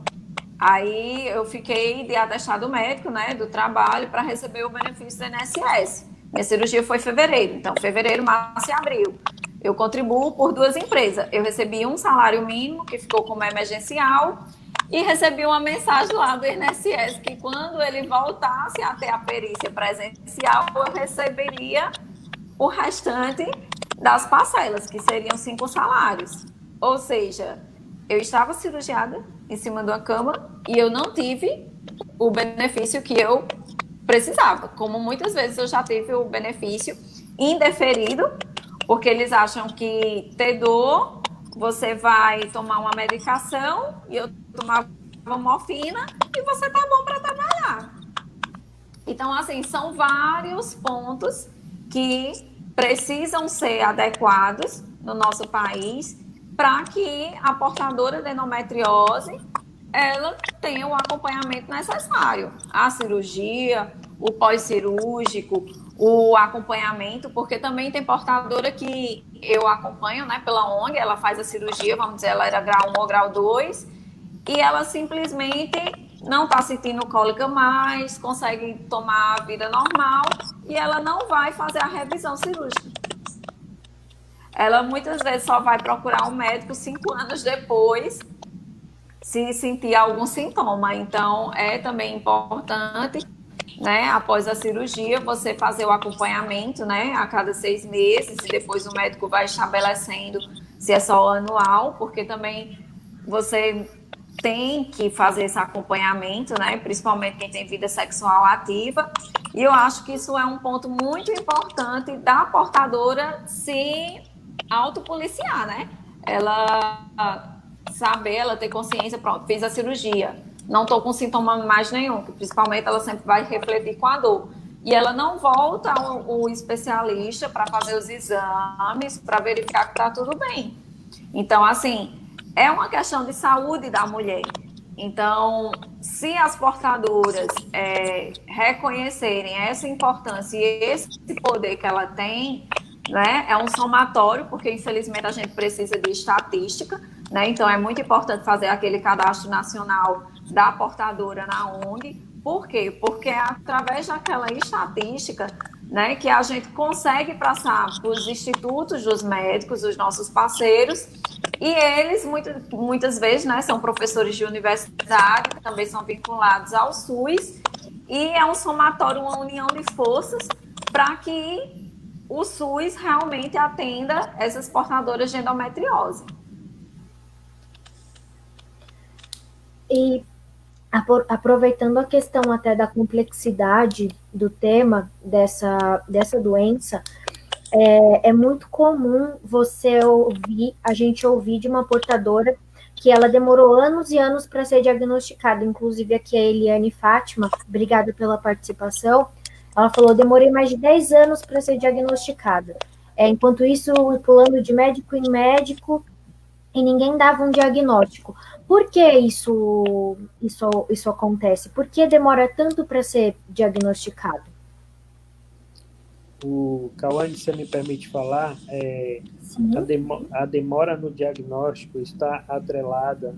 Aí eu fiquei de atestado médico, né, do trabalho, para receber o benefício do INSS. Minha cirurgia foi em fevereiro, então fevereiro, março e abril. Eu contribuo por 2 empresas. Eu recebi um salário mínimo, que ficou como emergencial, e recebi uma mensagem lá do INSS que quando ele voltasse a ter a perícia presencial, eu receberia o restante das parcelas, que seriam 5 salários. Ou seja, eu estava cirurgiada em cima de uma cama e eu não tive o benefício que eu precisava. Como muitas vezes eu já tive o benefício indeferido, porque eles acham que ter dor, você vai tomar uma medicação, e eu tomava morfina, e você tá bom para trabalhar. Então, assim, são vários pontos que precisam ser adequados no nosso país para que a portadora de endometriose ela tenha o acompanhamento necessário, a cirurgia, o pós-cirúrgico, o acompanhamento, porque também tem portadora que eu acompanho, né, pela ONG, ela faz a cirurgia, vamos dizer, ela era grau 1 ou grau 2, e ela simplesmente não está sentindo cólica mais, consegue tomar a vida normal, e ela não vai fazer a revisão cirúrgica. Ela muitas vezes só vai procurar um médico 5 anos depois, se sentir algum sintoma. Então, é também importante, né, após a cirurgia, você fazer o acompanhamento, né, a cada 6 meses, e depois o médico vai estabelecendo se é só anual, porque também você tem que fazer esse acompanhamento, né, principalmente quem tem vida sexual ativa, e eu acho que isso é um ponto muito importante da portadora se autopoliciar, né, ela saber, ela ter consciência, pronto, fiz a cirurgia, não estou com sintoma mais nenhum, que principalmente ela sempre vai refletir com a dor. E ela não volta ao especialista para fazer os exames, para verificar que está tudo bem. Então, assim, é uma questão de saúde da mulher. Então, se as portadoras reconhecerem essa importância e esse poder que ela tem, né, é um somatório, porque infelizmente a gente precisa de estatística, né? Então é muito importante fazer aquele cadastro nacional da portadora na ONG. Por quê? Porque é através daquela estatística, né, que a gente consegue passar para os institutos dos médicos, os nossos parceiros, e eles muitas vezes, né, são professores de universidade, que também são vinculados ao SUS, e é um somatório, uma união de forças para que o SUS realmente atenda essas portadoras de endometriose. E aproveitando a questão até da complexidade do tema dessa doença, é muito comum a gente ouvir de uma portadora que ela demorou anos e anos para ser diagnosticada. Inclusive aqui a Eliane Fátima, obrigada pela participação, ela falou, demorei mais de 10 anos para ser diagnosticada. Enquanto isso, pulando de médico em médico, e ninguém dava um diagnóstico. Por que isso acontece? Por que demora tanto para ser diagnosticado? O Cauane, se me permite falar, a demora no diagnóstico está atrelada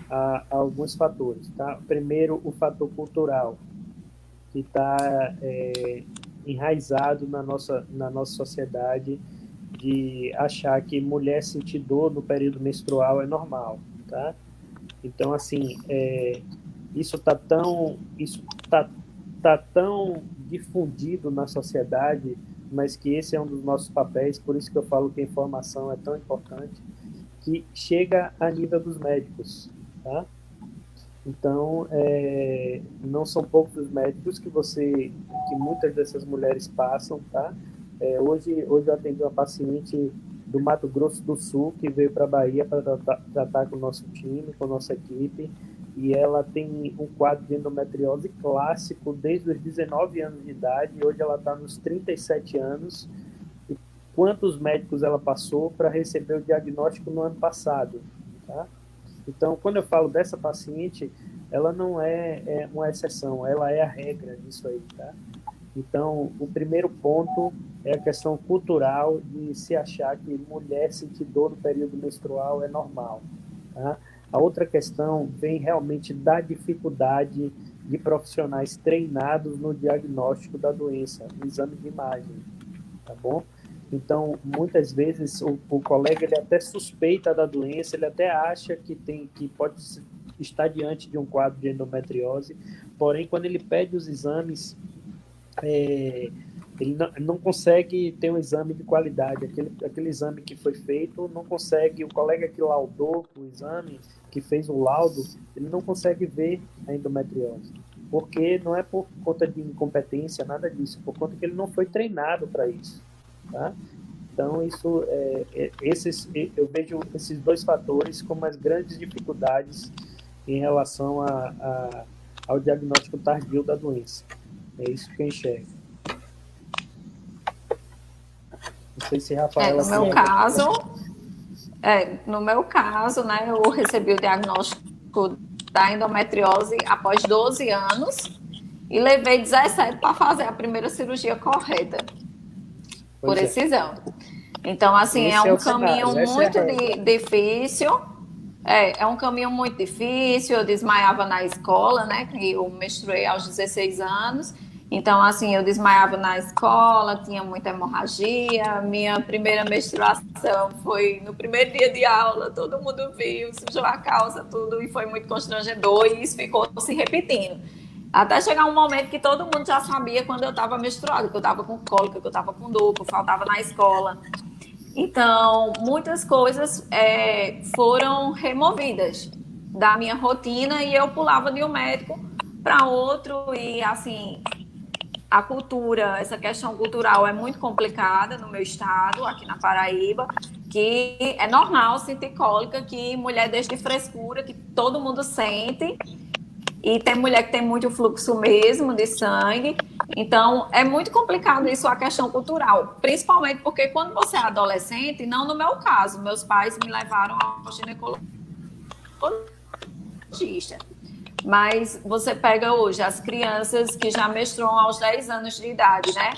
a alguns fatores. Tá? Primeiro, o fator cultural, que está enraizado na nossa sociedade, de achar que mulher sentir dor no período menstrual é normal, tá? Então, assim, isso tá tão difundido na sociedade, mas que esse é um dos nossos papéis, por isso que eu falo que a informação é tão importante, que chega a nível dos médicos, tá? Então, não são poucos os médicos que muitas dessas mulheres passam, tá? Hoje eu atendi uma paciente do Mato Grosso do Sul que veio para a Bahia para tratar com o nosso time, com a nossa equipe, e ela tem um quadro de endometriose clássico desde os 19 anos de idade, e hoje ela está nos 37 anos. E quantos médicos ela passou para receber o diagnóstico no ano passado, tá? Então, quando eu falo dessa paciente, ela não é uma exceção, ela é a regra disso aí, tá? Então, o primeiro ponto é a questão cultural de se achar que mulher sentir dor no período menstrual é normal, tá? A outra questão vem realmente da dificuldade de profissionais treinados no diagnóstico da doença, no exame de imagem, tá bom? Então, muitas vezes, o colega ele até suspeita da doença, ele até acha que pode estar diante de um quadro de endometriose, porém, quando ele pede os exames, ele não consegue ter um exame de qualidade. Aquele exame que foi feito, não consegue, o colega que laudou o exame, que fez o laudo, ele não consegue ver a endometriose. Porque não é por conta de incompetência, nada disso, por conta que ele não foi treinado para isso. Tá? Então, eu vejo esses dois fatores como as grandes dificuldades em relação ao diagnóstico tardio da doença. É isso que eu enxergo. Não sei se Rafaela... No meu caso, né, eu recebi o diagnóstico da endometriose após 12 anos e levei 17 para fazer a primeira cirurgia correta, por excisão. Então, assim, esse é um caminho muito difícil. É um caminho muito difícil. Eu desmaiava na escola, né? Que eu menstruei aos 16 anos. Então, assim, eu desmaiava na escola, tinha muita hemorragia. Minha primeira menstruação foi no primeiro dia de aula, todo mundo viu, sujou a calça, tudo, e foi muito constrangedor, e isso ficou se repetindo. Até chegar um momento que todo mundo já sabia quando eu estava menstruada, que eu estava com cólica, que eu estava com dor, que eu faltava na escola. Então, muitas coisas foram removidas da minha rotina e eu pulava de um médico para outro e, assim, a cultura, essa questão cultural é muito complicada no meu estado, aqui na Paraíba, que é normal sentir cólica, que mulher deixa de frescura, que todo mundo sente, e tem mulher que tem muito fluxo mesmo de sangue, então é muito complicado isso, a questão cultural, principalmente porque quando você é adolescente, não no meu caso, meus pais me levaram ao ginecologista, mas você pega hoje as crianças que já menstruam aos 10 anos de idade, né?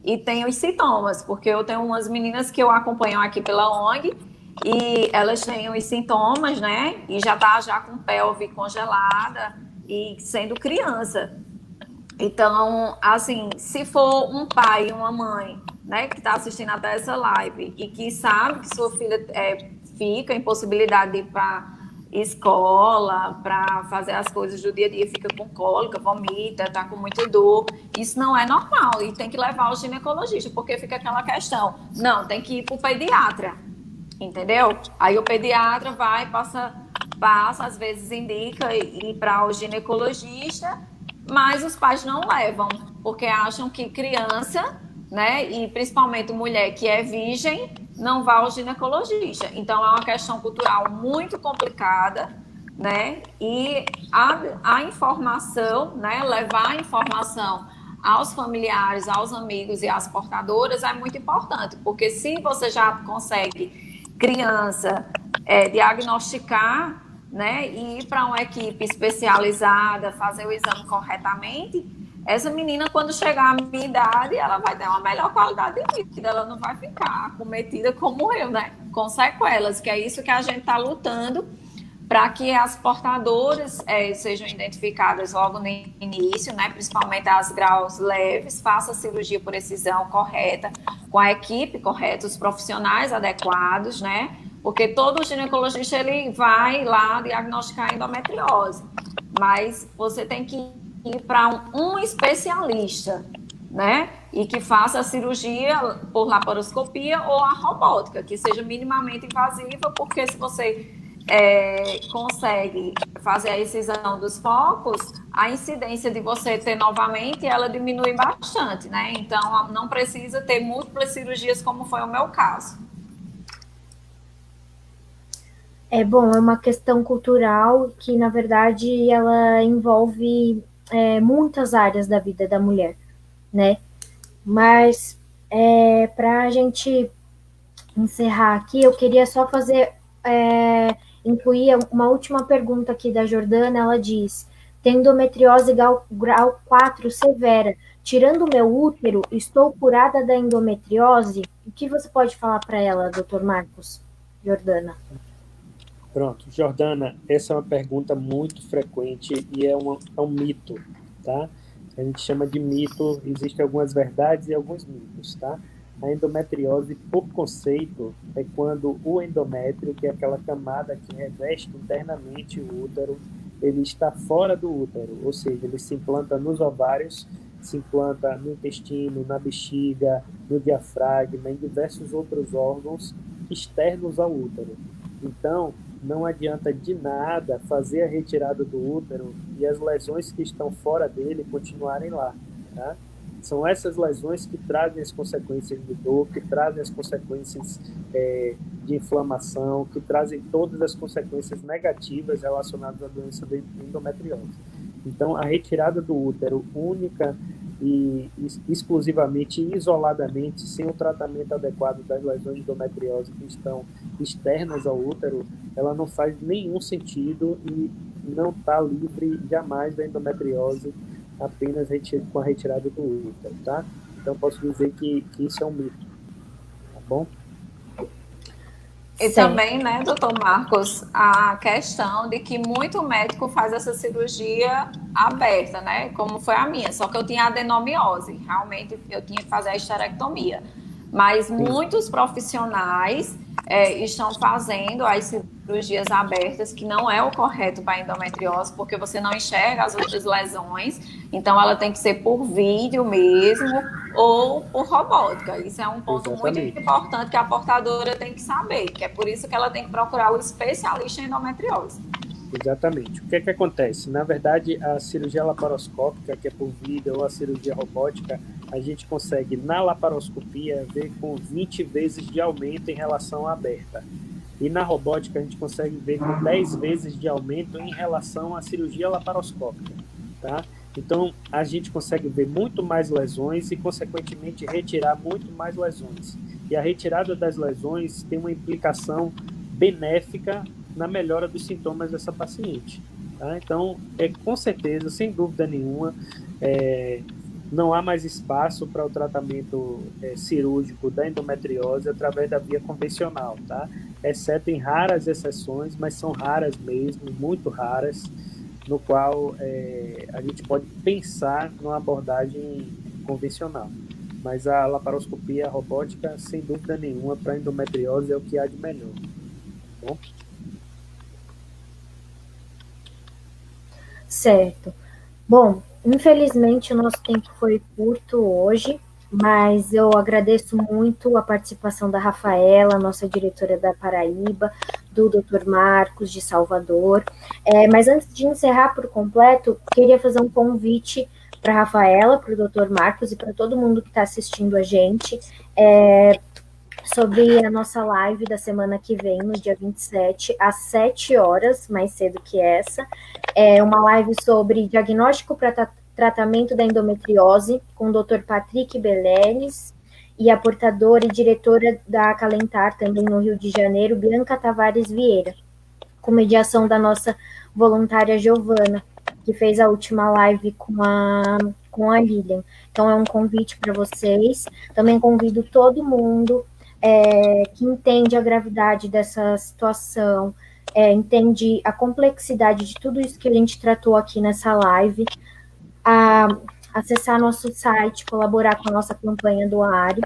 E tem os sintomas, porque eu tenho umas meninas que eu acompanho aqui pela ONG e elas têm os sintomas, né? E já tá já com pelve congelada e sendo criança. Então, assim, se for um pai e uma mãe, né, que está assistindo até essa live e que sabe que sua filha fica em possibilidade de ir para escola, para fazer as coisas do dia a dia, fica com cólica, vomita, tá com muita dor, isso não é normal e tem que levar ao ginecologista, porque fica aquela questão, não, tem que ir para o pediatra, entendeu? Aí o pediatra vai, passa, às vezes indica ir para o ginecologista, mas os pais não levam, porque acham que criança, né, e principalmente mulher que é virgem, não vai ao ginecologista. Então, é uma questão cultural muito complicada, né, e a informação, né, levar a informação aos familiares, aos amigos e às portadoras é muito importante, porque se você já consegue, criança, diagnosticar, né, e ir para uma equipe especializada, fazer o exame corretamente, essa menina, quando chegar à minha idade, ela vai ter uma melhor qualidade de vida, ela não vai ficar acometida como eu, né, com sequelas, que é isso que a gente está lutando, para que as portadoras sejam identificadas logo no início, né, principalmente as graus leves, faça a cirurgia por excisão correta, com a equipe correta, os profissionais adequados, né, porque todo ginecologista ele vai lá diagnosticar endometriose, mas você tem que ir para um especialista, né? E que faça a cirurgia por laparoscopia ou a robótica, que seja minimamente invasiva, porque se você consegue fazer a excisão dos focos, a incidência de você ter novamente, ela diminui bastante, né? Então, não precisa ter múltiplas cirurgias, como foi o meu caso. É bom, é uma questão cultural que, na verdade, ela envolve muitas áreas da vida da mulher, né? Mas, para a gente encerrar aqui, eu queria só incluir uma última pergunta aqui da Jordana. Ela diz: tem endometriose grau 4 severa. Tirando o meu útero, estou curada da endometriose? O que você pode falar para ela, Dr. Marcos? Jordana. Pronto, Jordana, essa é uma pergunta muito frequente e é um mito, tá? A gente chama de mito, existem algumas verdades e alguns mitos, tá? A endometriose, por conceito, é quando o endométrio, que é aquela camada que reveste internamente o útero, ele está fora do útero, ou seja, ele se implanta nos ovários, se implanta no intestino, na bexiga, no diafragma, em diversos outros órgãos externos ao útero. Então, não adianta de nada fazer a retirada do útero e as lesões que estão fora dele continuarem lá, tá? São essas lesões que trazem as consequências de dor, que trazem as consequências de inflamação, que trazem todas as consequências negativas relacionadas à doença da endometriose. Então, a retirada do útero única exclusivamente e isoladamente, sem o tratamento adequado das lesões de endometriose que estão externas ao útero, ela não faz nenhum sentido e não está livre jamais da endometriose apenas com a retirada do útero, tá? Então, posso dizer que isso é um mito, tá bom? E também, né, doutor Marcos, a questão de que muito médico faz essa cirurgia aberta, né, como foi a minha, só que eu tinha adenomiose, realmente eu tinha que fazer a esterectomia. Mas muitos profissionais estão fazendo as cirurgias abertas, que não é o correto para a endometriose, porque você não enxerga as outras lesões, então ela tem que ser por vídeo mesmo, ou por robótica. Isso é um ponto muito importante que a portadora tem que saber, que é por isso que ela tem que procurar o especialista em endometriose. Exatamente. O que é que acontece? Na verdade, a cirurgia laparoscópica, que é por vídeo, ou a cirurgia robótica, a gente consegue, na laparoscopia, ver com 20 vezes de aumento em relação à aberta. E na robótica, a gente consegue ver com 10 vezes de aumento em relação à cirurgia laparoscópica, tá? Então, a gente consegue ver muito mais lesões e, consequentemente, retirar muito mais lesões. E a retirada das lesões tem uma implicação benéfica na melhora dos sintomas dessa paciente. Tá? Então, com certeza, sem dúvida nenhuma, não há mais espaço para o tratamento cirúrgico da endometriose através da via convencional, tá? Exceto em raras exceções, mas são raras mesmo, muito raras, no qual a gente pode pensar numa abordagem convencional. Mas a laparoscopia robótica, sem dúvida nenhuma, para endometriose é o que há de melhor. Bom? Certo. Bom, infelizmente o nosso tempo foi curto hoje, mas eu agradeço muito a participação da Rafaela, nossa diretora da Paraíba, do Dr. Marcos, de Salvador. Mas antes de encerrar por completo, queria fazer um convite para a Rafaela, para o Dr. Marcos e para todo mundo que está assistindo a gente, sobre a nossa live da semana que vem, no dia 27, às 7 horas, mais cedo que essa. É uma live sobre diagnóstico para tratamento da endometriose, com o Dr. Patrick Belenes e a portadora e diretora da Acalentar, também no Rio de Janeiro, Bianca Tavares Vieira, com mediação da nossa voluntária Giovana, que fez a última live com a Lilian. Então, é um convite para vocês. Também convido todo mundo que entende a gravidade dessa situação, entende a complexidade de tudo isso que a gente tratou aqui nessa live, a acessar nosso site, colaborar com a nossa campanha do Ário,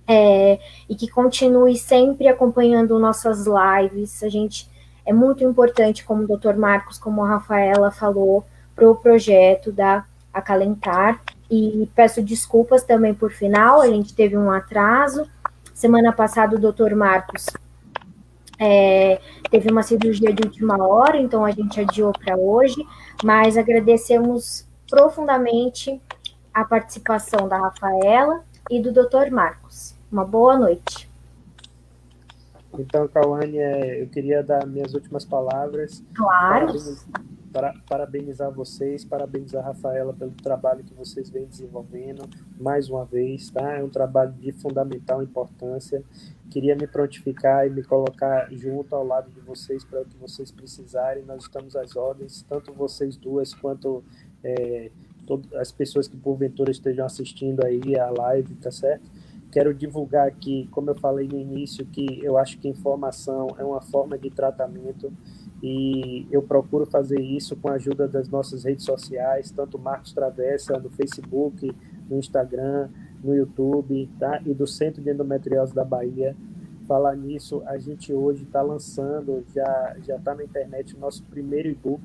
e que continue sempre acompanhando nossas lives. A gente é muito importante, como o Dr. Marcos, como a Rafaela falou, para o projeto da Acalentar. E peço desculpas também por final, a gente teve um atraso. Semana passada, o Dr. Marcos teve uma cirurgia de última hora, então a gente adiou para hoje, mas agradecemos profundamente a participação da Rafaela e do Dr. Marcos. Uma boa noite. Então, Cauane, eu queria dar minhas últimas palavras. Claro. Parabenizar vocês, parabenizar a Rafaela pelo trabalho que vocês vêm desenvolvendo, mais uma vez, tá? É um trabalho de fundamental importância. Queria me prontificar e me colocar junto ao lado de vocês para o que vocês precisarem. Nós estamos às ordens, tanto vocês duas quanto todas as pessoas que porventura estejam assistindo aí a live, tá certo? Quero divulgar aqui, como eu falei no início, que eu acho que informação é uma forma de tratamento e eu procuro fazer isso com a ajuda das nossas redes sociais, tanto Marcos Travessa no Facebook, no Instagram, no YouTube, tá? E do Centro de Endometriose da Bahia. Falar nisso, a gente hoje está lançando, já está na internet o nosso primeiro e-book,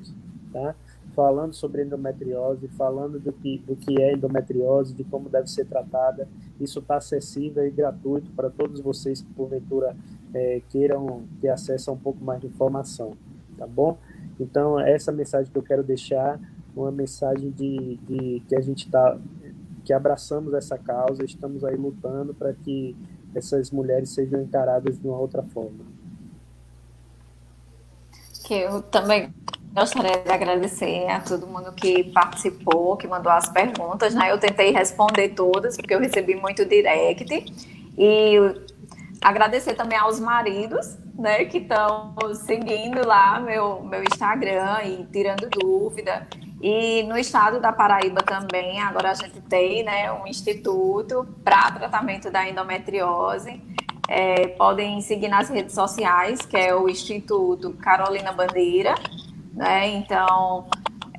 tá? Falando sobre endometriose, falando do que é endometriose, de como deve ser tratada. Isso está acessível e gratuito para todos vocês que, porventura, queiram ter acesso a um pouco mais de informação, tá bom? Então, essa mensagem que eu quero deixar, uma mensagem de que a gente que abraçamos essa causa, estamos aí lutando para que essas mulheres sejam encaradas de uma outra forma. Que eu também Gostaria de agradecer a todo mundo que participou, que mandou as perguntas, né? Eu tentei responder todas, porque eu recebi muito direct. E agradecer também aos maridos, né, que estão seguindo lá meu Instagram e tirando dúvida. E no estado da Paraíba também, agora a gente tem, né, um instituto para tratamento da endometriose. Podem seguir nas redes sociais, que é o Instituto Carolina Bandeira, né? Então,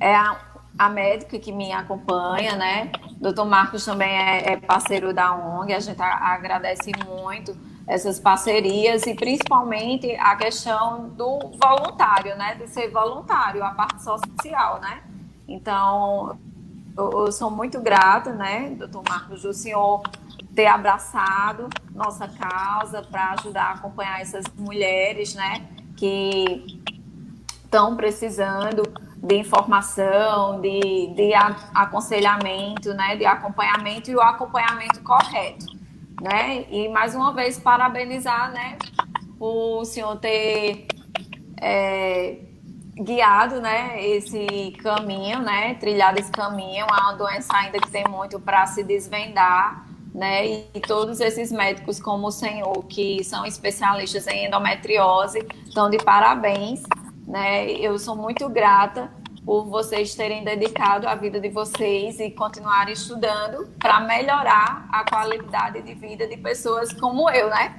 é a médica que me acompanha, né? Doutor Marcos também é parceiro da ONG, a gente agradece muito essas parcerias e principalmente a questão do voluntário, né? De ser voluntário, a parte social, né? Então, eu sou muito grata, né, doutor Marcos, do senhor ter abraçado nossa causa para ajudar a acompanhar essas mulheres, né, que estão precisando de informação, de aconselhamento, né, de acompanhamento e o acompanhamento correto, né? E mais uma vez parabenizar, né, o senhor ter guiado, né, esse caminho, né, trilhado esse caminho. É uma doença ainda que tem muito para se desvendar, né, e todos esses médicos como o senhor, que são especialistas em endometriose, estão de parabéns, né? Eu sou muito grata por vocês terem dedicado a vida de vocês e continuarem estudando para melhorar a qualidade de vida de pessoas como eu, né?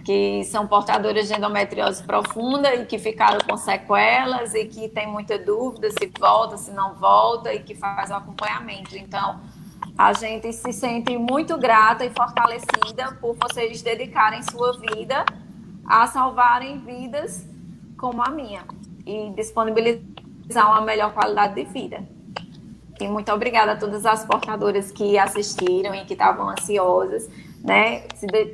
Que são portadoras de endometriose profunda e que ficaram com sequelas e que tem muita dúvida se volta, se não volta e que faz o acompanhamento. Então, a gente se sente muito grata e fortalecida por vocês dedicarem sua vida a salvarem vidas como a minha e disponibilizar uma melhor qualidade de vida. E muito obrigada a todas as portadoras que assistiram e que estavam ansiosas, né?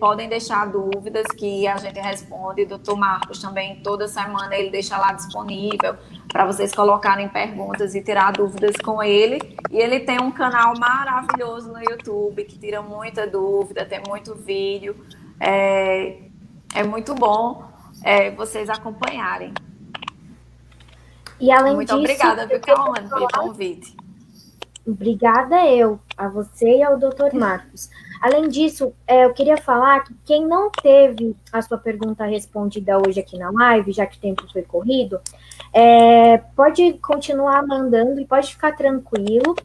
Podem deixar dúvidas que a gente responde. O doutor Marcos também, toda semana, ele deixa lá disponível para vocês colocarem perguntas e tirar dúvidas com ele. E ele tem um canal maravilhoso no YouTube que tira muita dúvida, tem muito vídeo. É muito bom vocês acompanharem. E além muito disso, obrigada, Caroline, pelo convite. Obrigada a você e ao Dr. Marcos. Além disso, eu queria falar que quem não teve a sua pergunta respondida hoje aqui na live, já que o tempo foi corrido, pode continuar mandando e pode ficar tranquilo,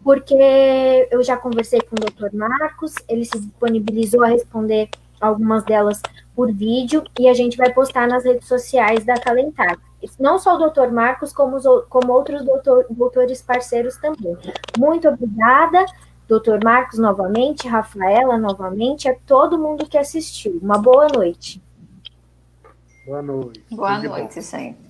porque eu já conversei com o Dr. Marcos, ele se disponibilizou a responder algumas delas por vídeo, e a gente vai postar nas redes sociais da Calentar. Não só o Dr. Marcos, como outros doutores parceiros também. Muito obrigada, Dr. Marcos novamente, Rafaela novamente, a todo mundo que assistiu. Uma boa noite. Boa noite. Boa noite, sempre.